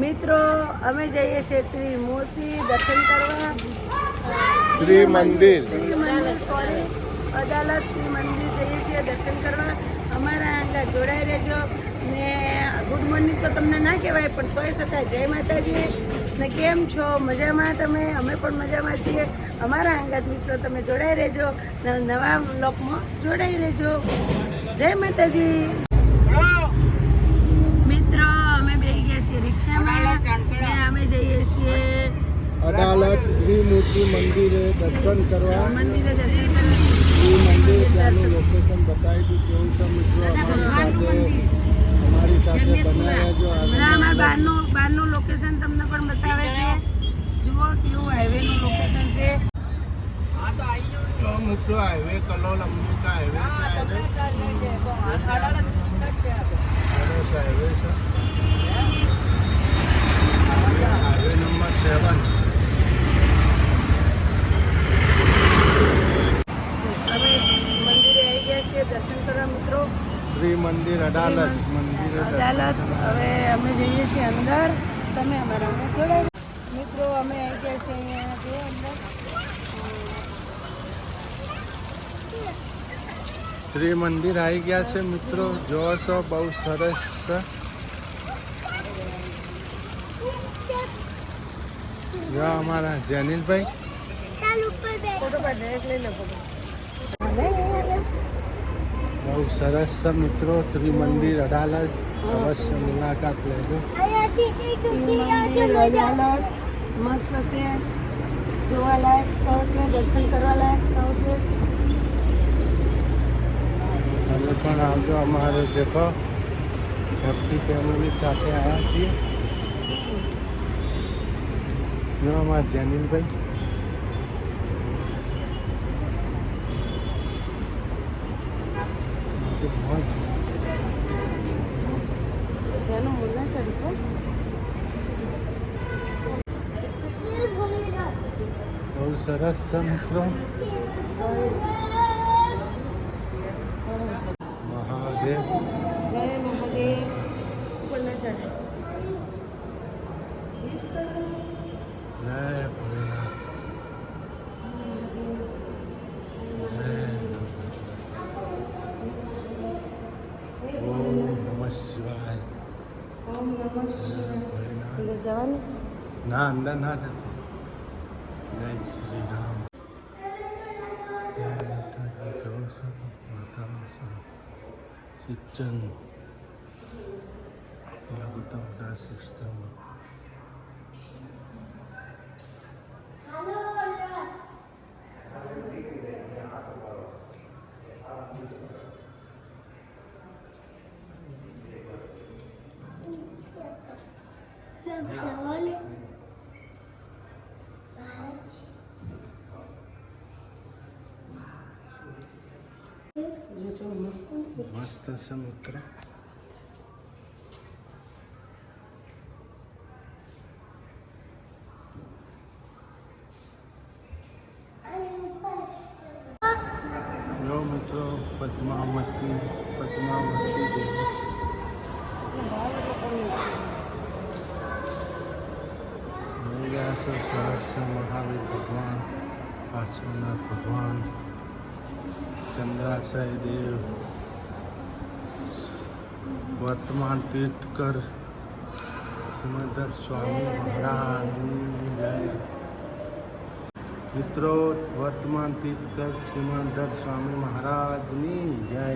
મિત્રો અમે જઈએ છીએ ત્રિમૂર્તિ દર્શન કરવા, ત્રિમંદિર સોરી અદાલત ત્રિમંદિર જઈએ છીએ દર્શન કરવા. અમારા આગળ જોડાઈ રહેજો ને ગુડ મોર્નિંગ તો તમને ના કહેવાય પણ તોય છતાં જય માતાજી ને કેમ છો? મજામાં તમે? અમે પણ મજામાં છીએ. અમારા અંગત મિત્રો તમે જોડાઈ રહેજો, નવા બ્લોગમાં જોડાઈ રહેજો. જય માતાજી. મિત્રો અમે બેસી ગયા છીએ રિક્ષામાં ને અમે જઈએ છીએ અદાલત ત્રિમૂર્તિ મંદિરે દર્શન કરવા. મંદિરે દર્શન કરવા. મંદિર ત્યાંનું લોકેશન બતાવી દીધું કેવું છે મિત્રો. અમારી સાથે બનાવ્યા જો અમારા બહારનું લોકેશન તમને પણ બતાવે છે. જુઓ કેવું હાઈવેનું લોકેશન છે. તો મિત્રો હાઈવે કલોલ અંબિકા હાઈવે છે. Highway number 7. અમે મંદિરે આવી ગયા છીએ દર્શન કરવા મિત્રો. ત્રિમંદિર અદાલત મંદિરે અદાલત. હવે અમે જઈએ છીએ અંદર. તમે અમારા અંદર જોડાય મિત્રો. અમે આવી ગયા છીએ અહીંયા જે અંદર ત્રિમંદિર આવી ગયા છે મિત્રો. જોવો છો બહુ સરસ છે. જો અમારા જેનિલભાઈ ફોટો પાડે એક લઈ લો ફોટો. બહુ સરસ છે મિત્રો. ત્રિમંદિર અદાલત અવશ્ય મુલાકાત લેજો. મંદિર અદાલત મસ્ત છે, જોવાલાયક સ્થળ છે, દર્શન કરવા લાયક સ્થળ છે. તમે પણ આવજો. અમારે દેખો હેપી ફેમિલી સાથે આવ્યા છીએ. જો અમારા જેનિલભાઈ તેનું મુન્ના ચડકો બહુ સરસ છે મિત્રો. મહાદેવ જય મહાદેવ. ઉપર ના ચડે. જય ભોલેનાથ. ઓમ નમઃ શિવાય. ઓમ નમઃ શિવાય. અંદર જવાનું ના અંદર ના જતી. જય શ્રી રામ. સિંચન લઘુત્તમ સિસ્ટમ. મસ્ત છે મિત્ર. જો મિત્રો પદ્માવતી દેવી. સરસ મહાવીર ભગવાન, પાર્શ્વનાથ ભગવાન, ચંદ્રાશય દેવ, વર્તમાન તીર્થકર સિમંદર સ્વામી મહારાજની જય. મિત્રો વર્તમાન તીર્થકર સિમંદર સ્વામી મહારાજની જય.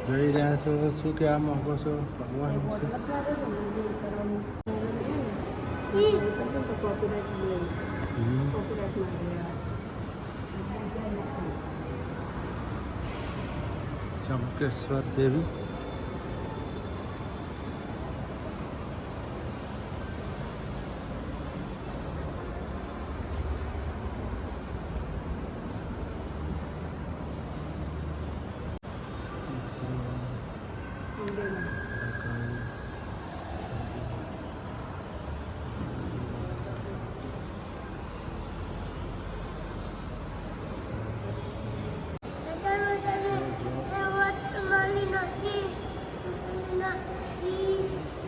જોઈ રહ્યા છો. શું કહેવા માંગો છો ભગવાન વિશે? ચમકેશ્વર દેવી.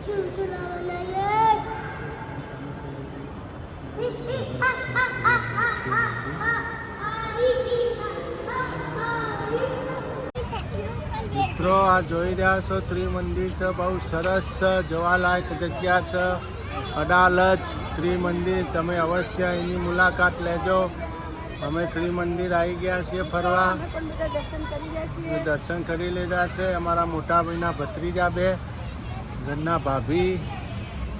મિત્રો આ જોઈ રહ્યા છો ત્રિમંદિર છે, બહુ સરસ છે, જોવાલાયક જગ્યા છે. અડાલજ ત્રિમંદિર, તમે અવશ્ય એની મુલાકાત લેજો. અમે ત્રિમંદિર આવી ગયા છીએ ફરવા, અમે પણ બધા દર્શન કરી રહ્યા છીએ. દર્શન કરી લીધા છે. અમારા મોટા ભાઈના ભત્રીજા બે, ઘરના ભાભી,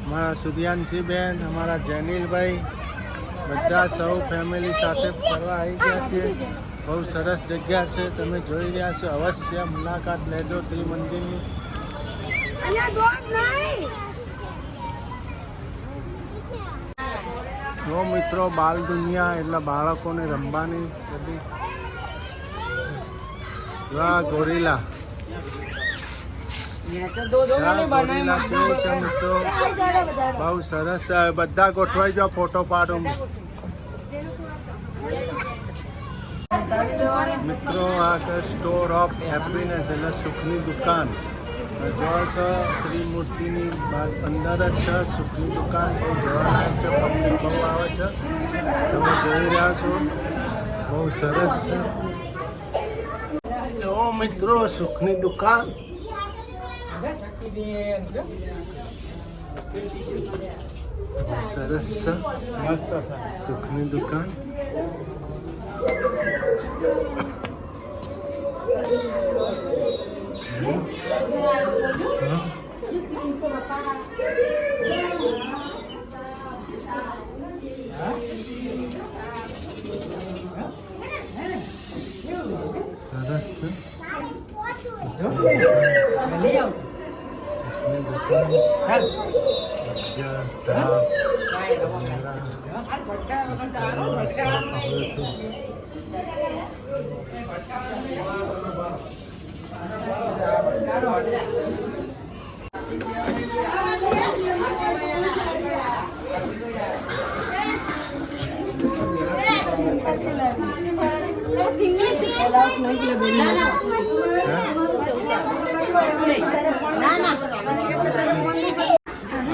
અમારા સુધિયાનસી બેન, અમારા જેનિલભાઈ, બધા સૌ ફેમિલી સાથે ફરવા આવી ગયા છીએ. બહુ સરસ જગ્યા છે, તમે જોઈ રહ્યા છો. અવશ્ય મુલાકાત લેજો ત્રિમંદિરની. અહીંયા દોડ નહીં. જો મિત્રો, બાલ દુનિયા એટલે બાળકોને રમવાની બધી. વાહ, ગોરીલા ગોરીલા છે મિત્રો, બહુ સરસ છે. બધા ગોઠવાઈ જાઓ, ફોટો પાડું. મિત્રો આ સ્ટોર ઓફ હેપીનેસ એટલે સુખની દુકાન જો છો. ત્રિમૂર્તિની અંદર જ છે સુખની દુકાન. બહુ જોવાલાયક છે, પબ્લિક બહુ આવે છે, તમે જોઈ રહ્યા છો. બહુ સરસ છે. જો મિત્રો, સુખની દુકાન. સરસ છે, મસ્ત છે સુખની દુકાન.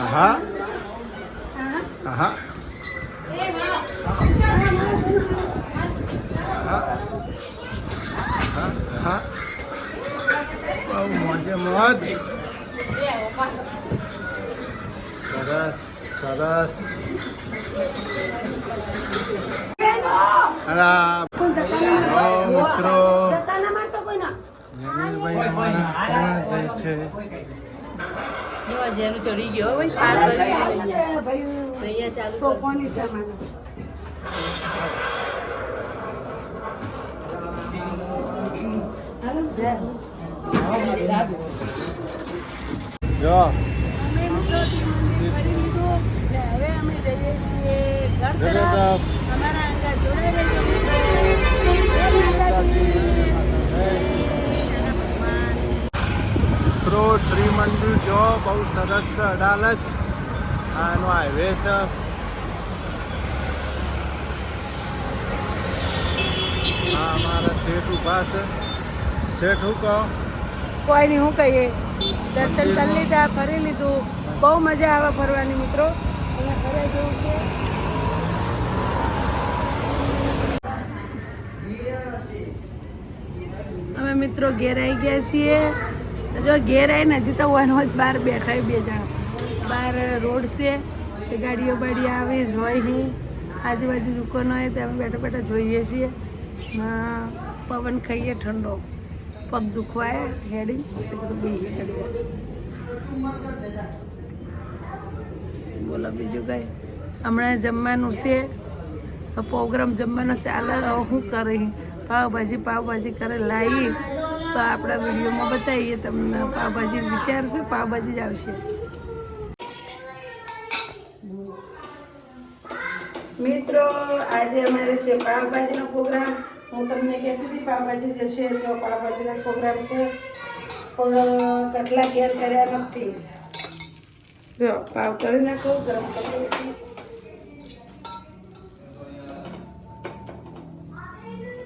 હા હા હા, બહુ મોજે મોજ. સરસ સરસ. મિત્રો જમીલભાઈ અમારા ક્યાં જાય છે? ચડી ગયો જો અમે મિત્રો મંદિર ફરી લીધું ને હવે અમે જઈએ છીએ ઘર તરફ. અમારા અંગા જોડાઈ રહેજો મિત્રો. જય માતાજી. મિત્રો ત્રિમંદિર જો બહુ સરસ છે. અડાલજ આનો હાઈવે છે. હા, અમારા શેઠ ઊભા છે. શેઠ હું કહો? કોઈ નહીં, હું કહીએ દર્શન કરી લીધા, ફરી લીધું. બહુ મજા આવે ફરવાની મિત્રો. અને ઘરે જવું છે. અમે મિત્રો ઘેર આવી ગયા છીએ. જો ઘેર આવીને હજી તો વન જ બહાર બેઠા બે જણા. બહાર રોડ છે, એ ગાડીઓ બાડી આવે જોઈ નહીં. આજુબાજુ દુકાનો હોય તો અમે બેઠા બેઠા જોઈએ છીએ. પવન ખાઈએ ઠંડો. પગ દુખવાય હેડી બોલો બીજું કઈ. હમણાં જમવાનું છે, પ્રોગ્રામ જમવાનો ચાલે. શું કરે પાવભાજી કરે લાવી તો આપણા વિડીયોમાં બતાવીએ તમને. પાવભાજી વિચારશે, પાવભાજી જ આવશે. મિત્રો આજે અમારે છે પાવભાજીનો પ્રોગ્રામ. હું તમને કહેતી હતી પાવભાજી જશે તો પાવભાજીનો પ્રોગ્રામ છે, પણ કટલા ઘેર કર્યા નથી. જો પાવ તળી નાખો, ગરમ કરી.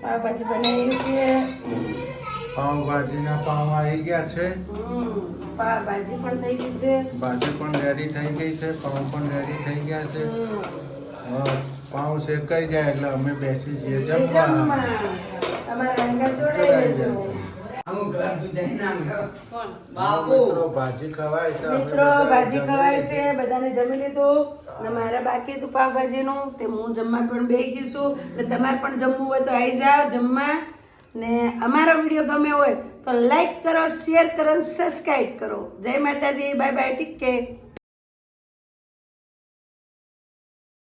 પાવભાજી બનાવીએ છીએ. પાવભાજીના પાવ આવી ગયા છે. ભાજી પણ થઈ ગઈ છે. ભાજી પણ રેડી થઈ ગઈ છે. પાવ પણ રેડી થઈ ગયા છે. પાવ શેકાઈ જાય એટલે અમે બેસી છીએ જમવા. તમારા અંગત જોડાઈ જજો. મિત્રો ભાજી ખવાય છે. મિત્રો ભાજી ખવાય છે. બધાને જમી લીધું. ને મારે બાકી હતું પાવભાજીનું તે હું જમવા પણ બેસી ગઈ છું. એટલે તમારે પણ જમવું હોય તો આવી જાઓ જમવા. ને અમારો વિડીયો ગમે હોય તો લાઈક કરો, શેર કરો, સબસ્ક્રાઇબ કરો. જય માતાજી, બાય બાય, ટેક કેર.